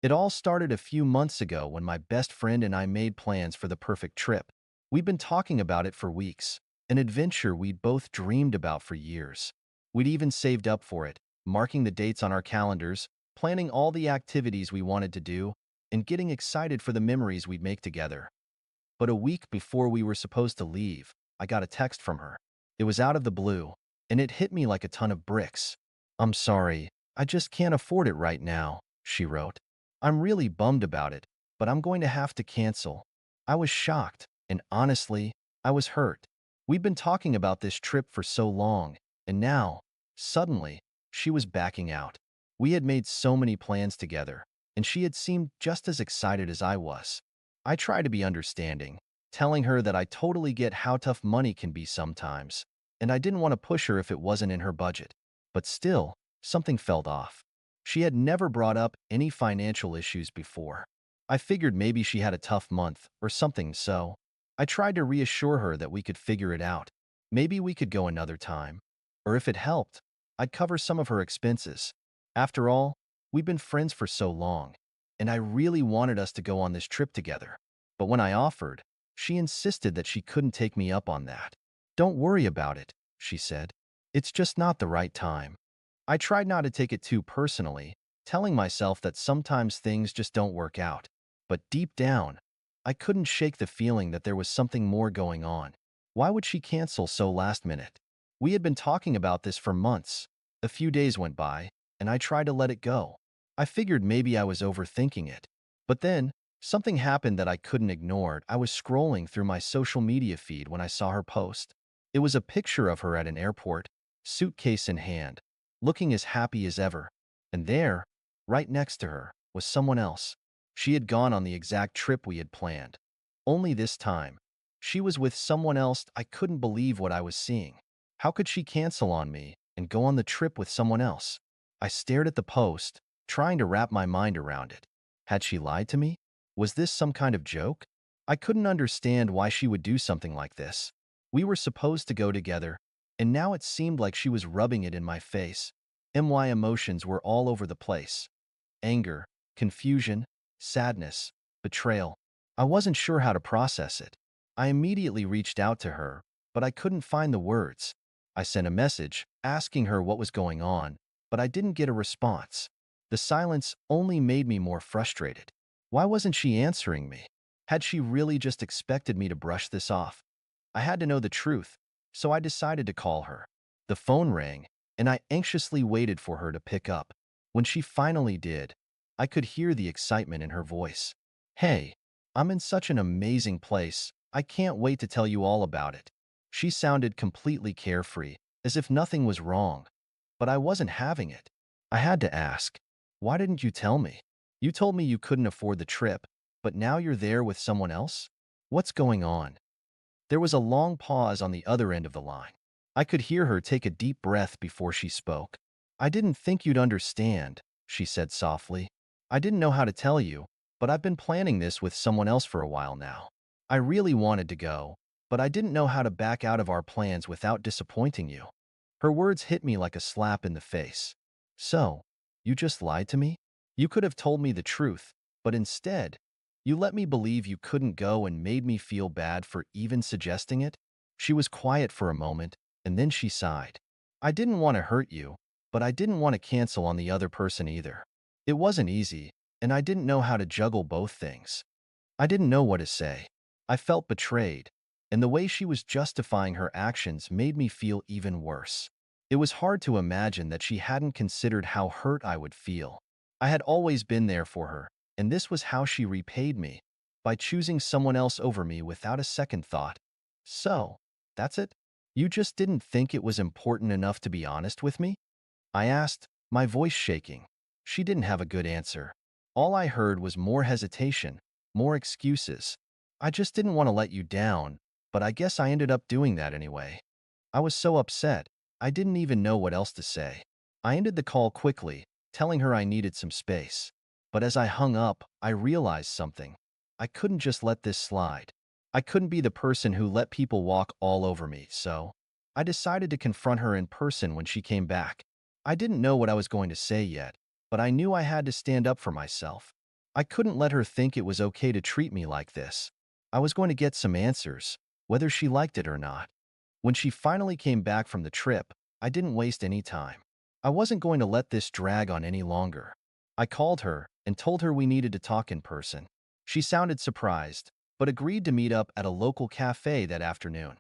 It all started a few months ago when my best friend and I made plans for the perfect trip. We'd been talking about it for weeks, an adventure we'd both dreamed about for years. We'd even saved up for it, marking the dates on our calendars, planning all the activities we wanted to do, and getting excited for the memories we'd make together. But a week before we were supposed to leave, I got a text from her. It was out of the blue, and it hit me like a ton of bricks. "I'm sorry, I just can't afford it right now," she wrote. "I'm really bummed about it, but I'm going to have to cancel." I was shocked, and honestly, I was hurt. We'd been talking about this trip for so long, and now, suddenly, she was backing out. We had made so many plans together, and she had seemed just as excited as I was. I tried to be understanding, telling her that I totally get how tough money can be sometimes, and I didn't want to push her if it wasn't in her budget. But still, something felt off. She had never brought up any financial issues before. I figured maybe she had a tough month or something, so I tried to reassure her that we could figure it out. Maybe we could go another time. Or if it helped, I'd cover some of her expenses. After all, we've been friends for so long, and I really wanted us to go on this trip together. But when I offered, she insisted that she couldn't take me up on that. "Don't worry about it," she said. "It's just not the right time." I tried not to take it too personally, telling myself that sometimes things just don't work out. But deep down, I couldn't shake the feeling that there was something more going on. Why would she cancel so last minute? We had been talking about this for months. A few days went by, and I tried to let it go. I figured maybe I was overthinking it. But then, something happened that I couldn't ignore. I was scrolling through my social media feed when I saw her post. It was a picture of her at an airport, suitcase in hand, looking as happy as ever. And there, right next to her, was someone else. She had gone on the exact trip we had planned. Only this time, she was with someone else. I couldn't believe what I was seeing. How could she cancel on me and go on the trip with someone else? I stared at the post, trying to wrap my mind around it. Had she lied to me? Was this some kind of joke? I couldn't understand why she would do something like this. We were supposed to go together, and now it seemed like she was rubbing it in my face. My emotions were all over the place. Anger, confusion, sadness, betrayal. I wasn't sure how to process it. I immediately reached out to her, but I couldn't find the words. I sent a message asking her what was going on, but I didn't get a response. The silence only made me more frustrated. Why wasn't she answering me? Had she really just expected me to brush this off? I had to know the truth, so I decided to call her. The phone rang, and I anxiously waited for her to pick up. When she finally did, I could hear the excitement in her voice. "Hey, I'm in such an amazing place. I can't wait to tell you all about it." She sounded completely carefree, as if nothing was wrong. But I wasn't having it. I had to ask, "Why didn't you tell me? You told me you couldn't afford the trip, but now you're there with someone else? What's going on?" There was a long pause on the other end of the line. I could hear her take a deep breath before she spoke. "I didn't think you'd understand," she said softly. "I didn't know how to tell you, but I've been planning this with someone else for a while now. I really wanted to go, but I didn't know how to back out of our plans without disappointing you." Her words hit me like a slap in the face. "So, you just lied to me? You could have told me the truth, but instead, you let me believe you couldn't go and made me feel bad for even suggesting it?" She was quiet for a moment, and then she sighed. "I didn't want to hurt you, but I didn't want to cancel on the other person either. It wasn't easy, and I didn't know how to juggle both things. I didn't know what to say. I felt betrayed, and the way she was justifying her actions made me feel even worse. It was hard to imagine that she hadn't considered how hurt I would feel. I had always been there for her, and this was how she repaid me, by choosing someone else over me without a second thought. "So, that's it? You just didn't think it was important enough to be honest with me?" I asked, my voice shaking. She didn't have a good answer. All I heard was more hesitation, more excuses. "I just didn't want to let you down, but I guess I ended up doing that anyway." I was so upset, I didn't even know what else to say. I ended the call quickly, telling her I needed some space. But as I hung up, I realized something. I couldn't just let this slide. I couldn't be the person who let people walk all over me, so I decided to confront her in person when she came back. I didn't know what I was going to say yet, but I knew I had to stand up for myself. I couldn't let her think it was okay to treat me like this. I was going to get some answers, whether she liked it or not. When she finally came back from the trip, I didn't waste any time. I wasn't going to let this drag on any longer. I called her and told her we needed to talk in person. She sounded surprised, but agreed to meet up at a local cafe that afternoon.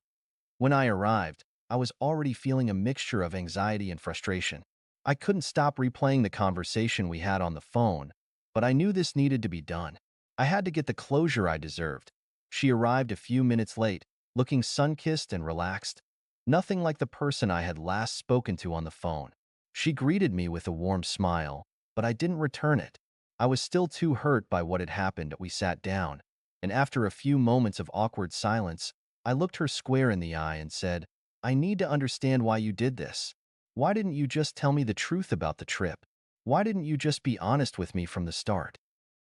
When I arrived, I was already feeling a mixture of anxiety and frustration. I couldn't stop replaying the conversation we had on the phone, but I knew this needed to be done. I had to get the closure I deserved. She arrived a few minutes late, looking sun-kissed and relaxed. Nothing like the person I had last spoken to on the phone. She greeted me with a warm smile, but I didn't return it. I was still too hurt by what had happened. We sat down, and after a few moments of awkward silence, I looked her square in the eye and said, "I need to understand why you did this. Why didn't you just tell me the truth about the trip? Why didn't you just be honest with me from the start?"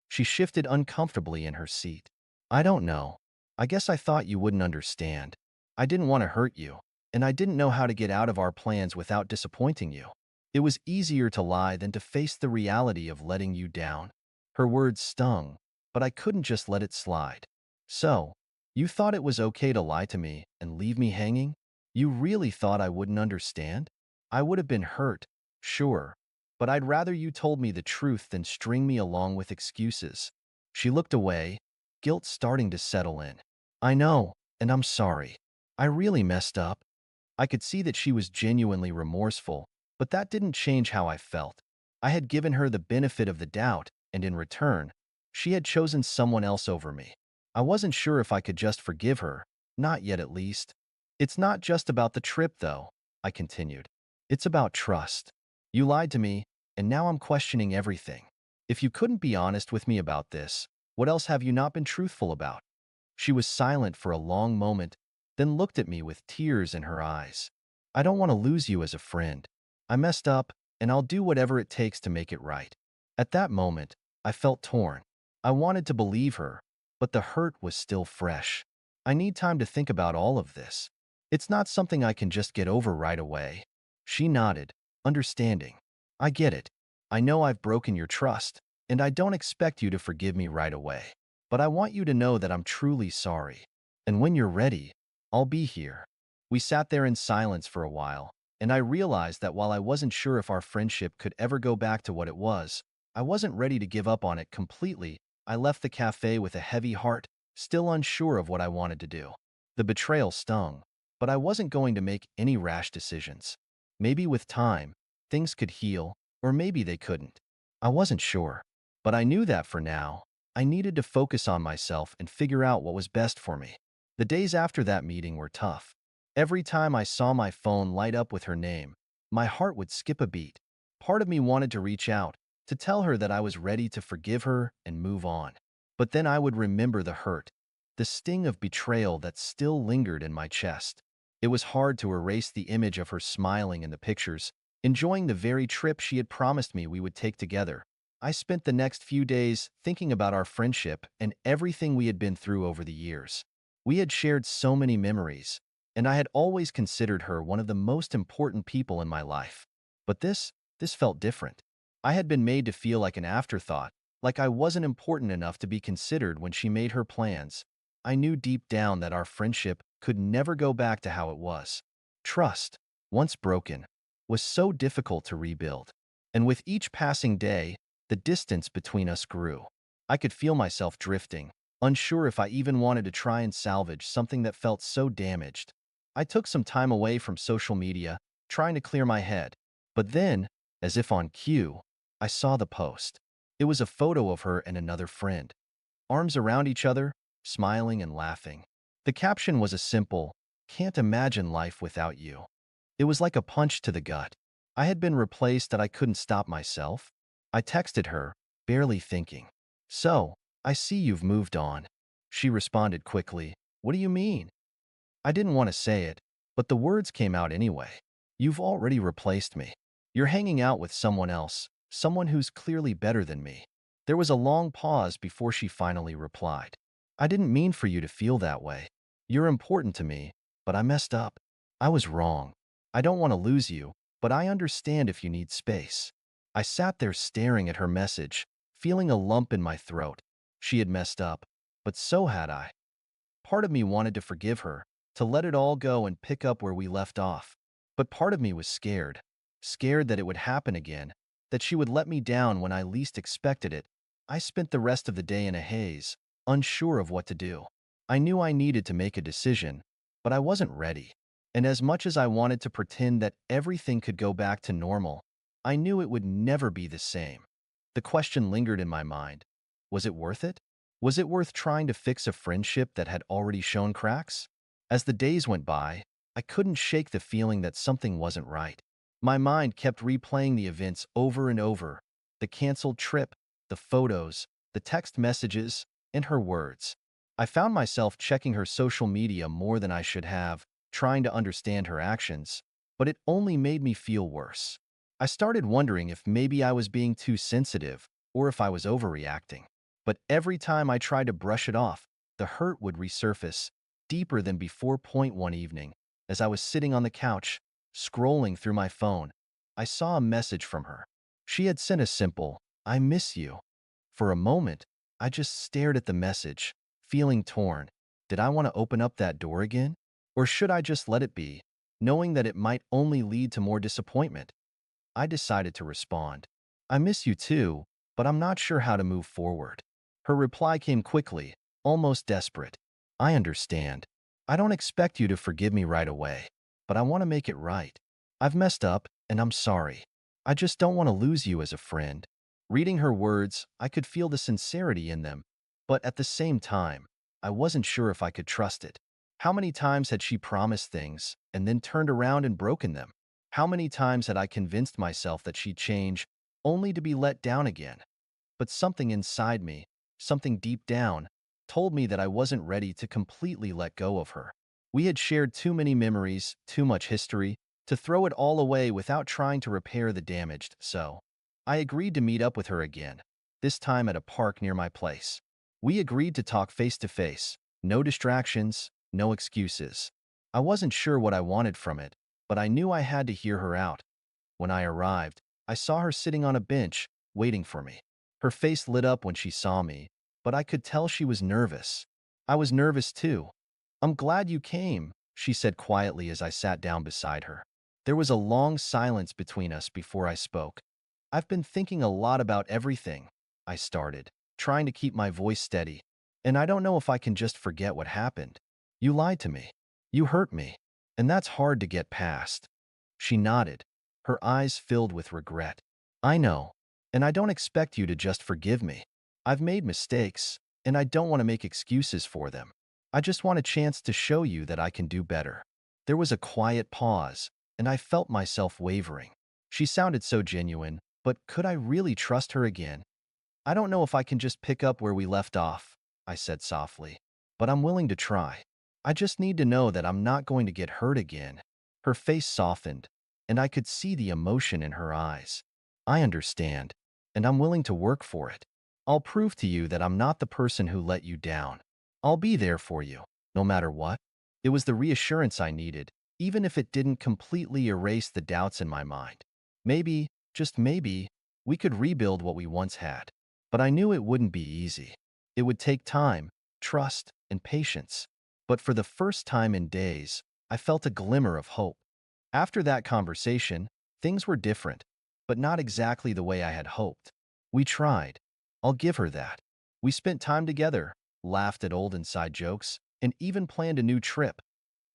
She shifted uncomfortably in her seat. "I don't know. I guess I thought you wouldn't understand. I didn't want to hurt you, and I didn't know how to get out of our plans without disappointing you. It was easier to lie than to face the reality of letting you down." Her words stung, but I couldn't just let it slide. "So, you thought it was okay to lie to me and leave me hanging? You really thought I wouldn't understand? I would have been hurt, sure, but I'd rather you told me the truth than string me along with excuses." She looked away, guilt starting to settle in. "I know, and I'm sorry. I really messed up." I could see that she was genuinely remorseful, but that didn't change how I felt. I had given her the benefit of the doubt, and in return, she had chosen someone else over me. I wasn't sure if I could just forgive her, not yet at least. "It's not just about the trip, though," I continued. "It's about trust. You lied to me, and now I'm questioning everything. If you couldn't be honest with me about this, what else have you not been truthful about?" She was silent for a long moment, then looked at me with tears in her eyes. "I don't want to lose you as a friend. I messed up, and I'll do whatever it takes to make it right." At that moment, I felt torn. I wanted to believe her, but the hurt was still fresh. "I need time to think about all of this. It's not something I can just get over right away." She nodded, understanding. "I get it. I know I've broken your trust, and I don't expect you to forgive me right away. But I want you to know that I'm truly sorry. And when you're ready, I'll be here." We sat there in silence for a while, and I realized that while I wasn't sure if our friendship could ever go back to what it was, I wasn't ready to give up on it completely. I left the cafe with a heavy heart, still unsure of what I wanted to do. The betrayal stung, but I wasn't going to make any rash decisions. Maybe with time, things could heal, or maybe they couldn't. I wasn't sure, but I knew that for now, I needed to focus on myself and figure out what was best for me. The days after that meeting were tough. Every time I saw my phone light up with her name, my heart would skip a beat. Part of me wanted to reach out, to tell her that I was ready to forgive her and move on. But then I would remember the hurt, the sting of betrayal that still lingered in my chest. It was hard to erase the image of her smiling in the pictures, enjoying the very trip she had promised me we would take together. I spent the next few days thinking about our friendship and everything we had been through over the years. We had shared so many memories, and I had always considered her one of the most important people in my life. But this felt different. I had been made to feel like an afterthought, like I wasn't important enough to be considered when she made her plans. I knew deep down that our friendship could never go back to how it was. Trust, once broken, was so difficult to rebuild. And with each passing day, the distance between us grew. I could feel myself drifting, unsure if I even wanted to try and salvage something that felt so damaged. I took some time away from social media, trying to clear my head. But then, as if on cue, I saw the post. It was a photo of her and another friend, arms around each other, smiling and laughing. The caption was a simple, "Can't imagine life without you." It was like a punch to the gut. I had been replaced that I couldn't stop myself. I texted her, barely thinking. "So, I see you've moved on." She responded quickly, "What do you mean?" I didn't want to say it, but the words came out anyway. "You've already replaced me. You're hanging out with someone else, someone who's clearly better than me." There was a long pause before she finally replied. "I didn't mean for you to feel that way. You're important to me, but I messed up. I was wrong. I don't want to lose you, but I understand if you need space." I sat there staring at her message, feeling a lump in my throat. She had messed up, but so had I. Part of me wanted to forgive her, to let it all go and pick up where we left off. But part of me was scared. Scared that it would happen again, that she would let me down when I least expected it. I spent the rest of the day in a haze, unsure of what to do. I knew I needed to make a decision, but I wasn't ready. And as much as I wanted to pretend that everything could go back to normal, I knew it would never be the same. The question lingered in my mind. Was it worth it? Was it worth trying to fix a friendship that had already shown cracks? As the days went by, I couldn't shake the feeling that something wasn't right. My mind kept replaying the events over and over, the canceled trip, the photos, the text messages, and her words. I found myself checking her social media more than I should have, trying to understand her actions, but it only made me feel worse. I started wondering if maybe I was being too sensitive or if I was overreacting. But every time I tried to brush it off, the hurt would resurface, deeper than before. One evening, as I was sitting on the couch, scrolling through my phone, I saw a message from her. She had sent a simple, "I miss you." For a moment, I just stared at the message, feeling torn. Did I want to open up that door again? Or should I just let it be, knowing that it might only lead to more disappointment? I decided to respond. "I miss you too, but I'm not sure how to move forward." Her reply came quickly, almost desperate. "I understand. I don't expect you to forgive me right away, but I want to make it right. I've messed up, and I'm sorry. I just don't want to lose you as a friend." Reading her words, I could feel the sincerity in them, but at the same time, I wasn't sure if I could trust it. How many times had she promised things and then turned around and broken them? How many times had I convinced myself that she'd change, only to be let down again? But something inside me, something deep down, told me that I wasn't ready to completely let go of her. We had shared too many memories, too much history, to throw it all away without trying to repair the damage, so I agreed to meet up with her again, this time at a park near my place. We agreed to talk face to face, no distractions, no excuses. I wasn't sure what I wanted from it, but I knew I had to hear her out. When I arrived, I saw her sitting on a bench, waiting for me. Her face lit up when she saw me, but I could tell she was nervous. I was nervous too. "I'm glad you came," she said quietly as I sat down beside her. There was a long silence between us before I spoke. "I've been thinking a lot about everything," I started, trying to keep my voice steady. "And I don't know if I can just forget what happened. You lied to me. You hurt me. And that's hard to get past." She nodded, her eyes filled with regret. "I know. And I don't expect you to just forgive me. I've made mistakes, and I don't want to make excuses for them. I just want a chance to show you that I can do better." There was a quiet pause, and I felt myself wavering. She sounded so genuine, but could I really trust her again? "I don't know if I can just pick up where we left off," I said softly, "but I'm willing to try. I just need to know that I'm not going to get hurt again." Her face softened, and I could see the emotion in her eyes. "I understand, and I'm willing to work for it. I'll prove to you that I'm not the person who let you down. I'll be there for you, no matter what." It was the reassurance I needed, even if it didn't completely erase the doubts in my mind. Maybe, just maybe, we could rebuild what we once had. But I knew it wouldn't be easy. It would take time, trust, and patience. But for the first time in days, I felt a glimmer of hope. After that conversation, things were different, but not exactly the way I had hoped. We tried. I'll give her that. We spent time together, laughed at old inside jokes, and even planned a new trip,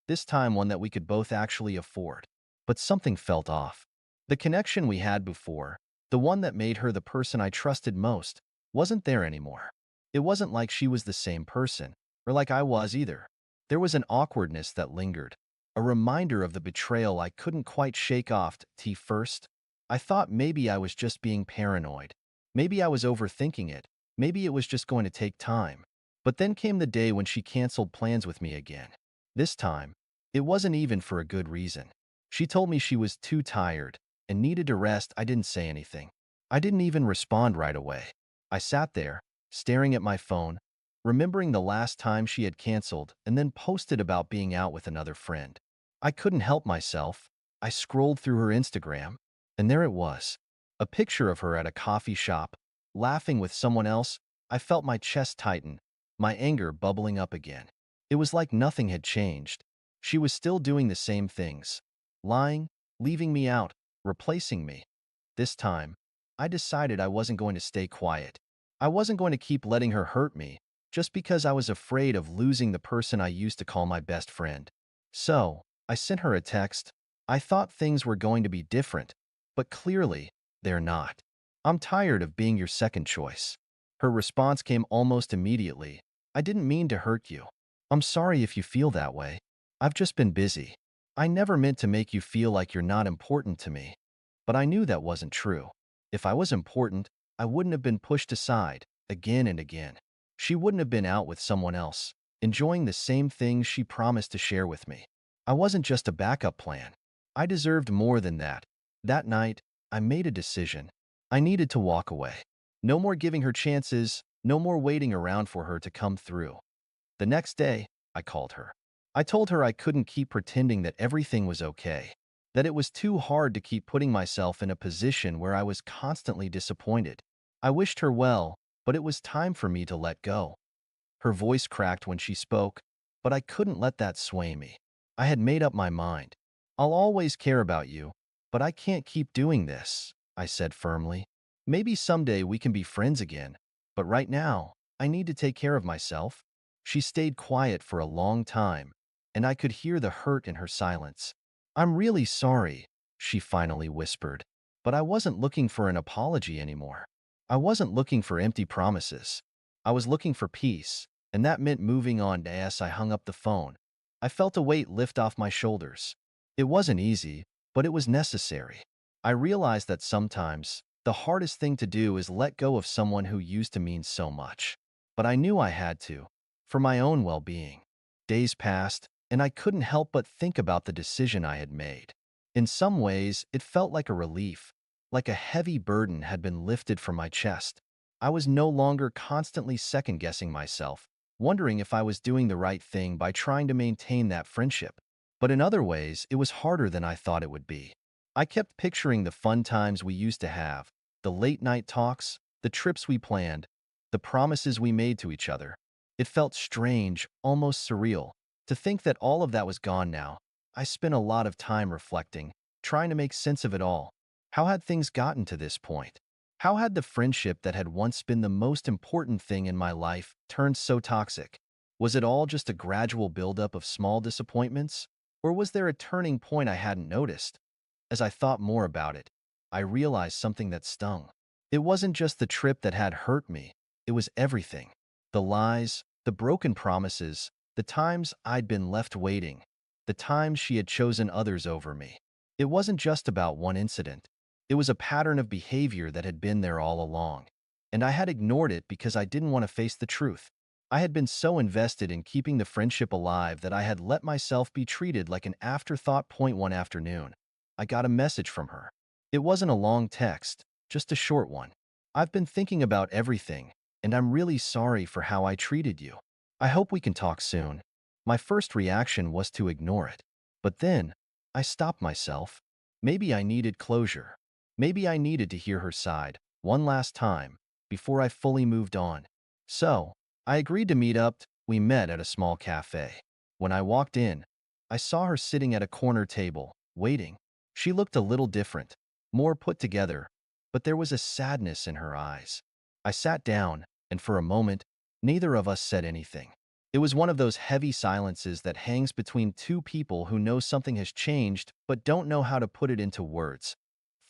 this time one that we could both actually afford. But something felt off. The connection we had before, the one that made her the person I trusted most, wasn't there anymore. It wasn't like she was the same person, or like I was either. There was an awkwardness that lingered, a reminder of the betrayal I couldn't quite shake off. First, I thought maybe I was just being paranoid. Maybe I was overthinking it. Maybe it was just going to take time. But then came the day when she canceled plans with me again. This time, it wasn't even for a good reason. She told me she was too tired and needed to rest. I didn't say anything. I didn't even respond right away. I sat there, staring at my phone, remembering the last time she had canceled and then posted about being out with another friend. I couldn't help myself. I scrolled through her Instagram, and there it was. A picture of her at a coffee shop, laughing with someone else, I felt my chest tighten, my anger bubbling up again. It was like nothing had changed. She was still doing the same things. Lying, leaving me out, replacing me. This time, I decided I wasn't going to stay quiet. I wasn't going to keep letting her hurt me, just because I was afraid of losing the person I used to call my best friend. So, I sent her a text. I thought things were going to be different, but clearly, they're not. I'm tired of being your second choice. Her response came almost immediately. I didn't mean to hurt you. I'm sorry if you feel that way. I've just been busy. I never meant to make you feel like you're not important to me. But I knew that wasn't true. If I was important, I wouldn't have been pushed aside, again and again. She wouldn't have been out with someone else, enjoying the same things she promised to share with me. I wasn't just a backup plan. I deserved more than that. That night, I made a decision. I needed to walk away. No more giving her chances, no more waiting around for her to come through. The next day, I called her. I told her I couldn't keep pretending that everything was okay, that it was too hard to keep putting myself in a position where I was constantly disappointed. I wished her well, but it was time for me to let go. Her voice cracked when she spoke, but I couldn't let that sway me. I had made up my mind. I'll always care about you, but I can't keep doing this, I said firmly. Maybe someday we can be friends again, but right now, I need to take care of myself. She stayed quiet for a long time, and I could hear the hurt in her silence. I'm really sorry, she finally whispered, but I wasn't looking for an apology anymore. I wasn't looking for empty promises. I was looking for peace, and that meant moving on. As I hung up the phone, I felt a weight lift off my shoulders. It wasn't easy, but it was necessary. I realized that sometimes, the hardest thing to do is let go of someone who used to mean so much. But I knew I had to, for my own well-being. Days passed, and I couldn't help but think about the decision I had made. In some ways, it felt like a relief, like a heavy burden had been lifted from my chest. I was no longer constantly second-guessing myself, wondering if I was doing the right thing by trying to maintain that friendship. But in other ways, it was harder than I thought it would be. I kept picturing the fun times we used to have, the late-night talks, the trips we planned, the promises we made to each other. It felt strange, almost surreal, to think that all of that was gone now. I spent a lot of time reflecting, trying to make sense of it all. How had things gotten to this point? How had the friendship that had once been the most important thing in my life turned so toxic? Was it all just a gradual buildup of small disappointments? Or was there a turning point I hadn't noticed? As I thought more about it, I realized something that stung. It wasn't just the trip that had hurt me, it was everything. The lies, the broken promises, the times I'd been left waiting, the times she had chosen others over me. It wasn't just about one incident. It was a pattern of behavior that had been there all along, and I had ignored it because I didn't want to face the truth. I had been so invested in keeping the friendship alive that I had let myself be treated like an afterthought. One afternoon, I got a message from her. It wasn't a long text, just a short one. I've been thinking about everything, and I'm really sorry for how I treated you. I hope we can talk soon. My first reaction was to ignore it. But then, I stopped myself. Maybe I needed closure. Maybe I needed to hear her side, one last time, before I fully moved on. So, I agreed to meet up. We met at a small cafe. When I walked in, I saw her sitting at a corner table, waiting. She looked a little different, more put together, but there was a sadness in her eyes. I sat down, and for a moment, neither of us said anything. It was one of those heavy silences that hangs between two people who know something has changed but don't know how to put it into words.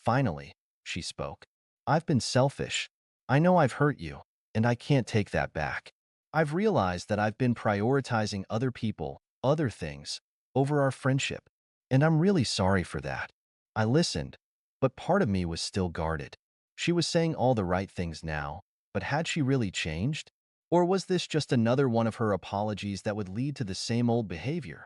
Finally, she spoke. I've been selfish. I know I've hurt you, and I can't take that back. I've realized that I've been prioritizing other people, other things, over our friendship, and I'm really sorry for that. I listened, but part of me was still guarded. She was saying all the right things now, but had she really changed? Or was this just another one of her apologies that would lead to the same old behavior?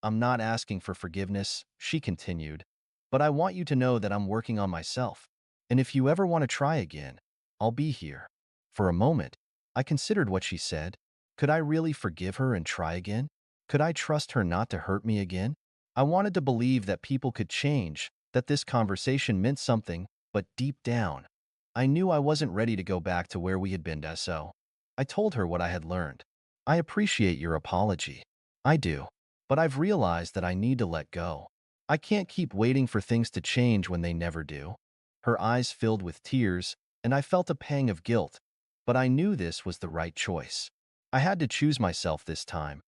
I'm not asking for forgiveness, she continued, but I want you to know that I'm working on myself. And if you ever want to try again, I'll be here. For a moment, I considered what she said. Could I really forgive her and try again? Could I trust her not to hurt me again? I wanted to believe that people could change, that this conversation meant something, but deep down, I knew I wasn't ready to go back to where we had been, so I told her what I had learned. I appreciate your apology. I do. But I've realized that I need to let go. I can't keep waiting for things to change when they never do. Her eyes filled with tears, and I felt a pang of guilt, but I knew this was the right choice. I had to choose myself this time.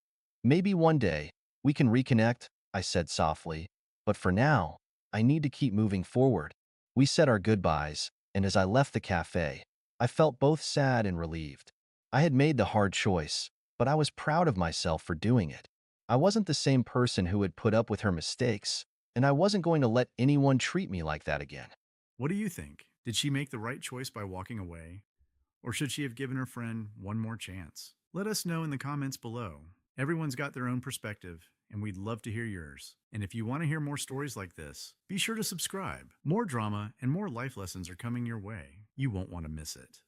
Maybe one day, we can reconnect, I said softly, but for now, I need to keep moving forward. We said our goodbyes, and as I left the cafe, I felt both sad and relieved. I had made the hard choice, but I was proud of myself for doing it. I wasn't the same person who had put up with her mistakes, and I wasn't going to let anyone treat me like that again. What do you think? Did she make the right choice by walking away? Or should she have given her friend one more chance? Let us know in the comments below. Everyone's got their own perspective, and we'd love to hear yours. And if you want to hear more stories like this, be sure to subscribe. More drama and more life lessons are coming your way. You won't want to miss it.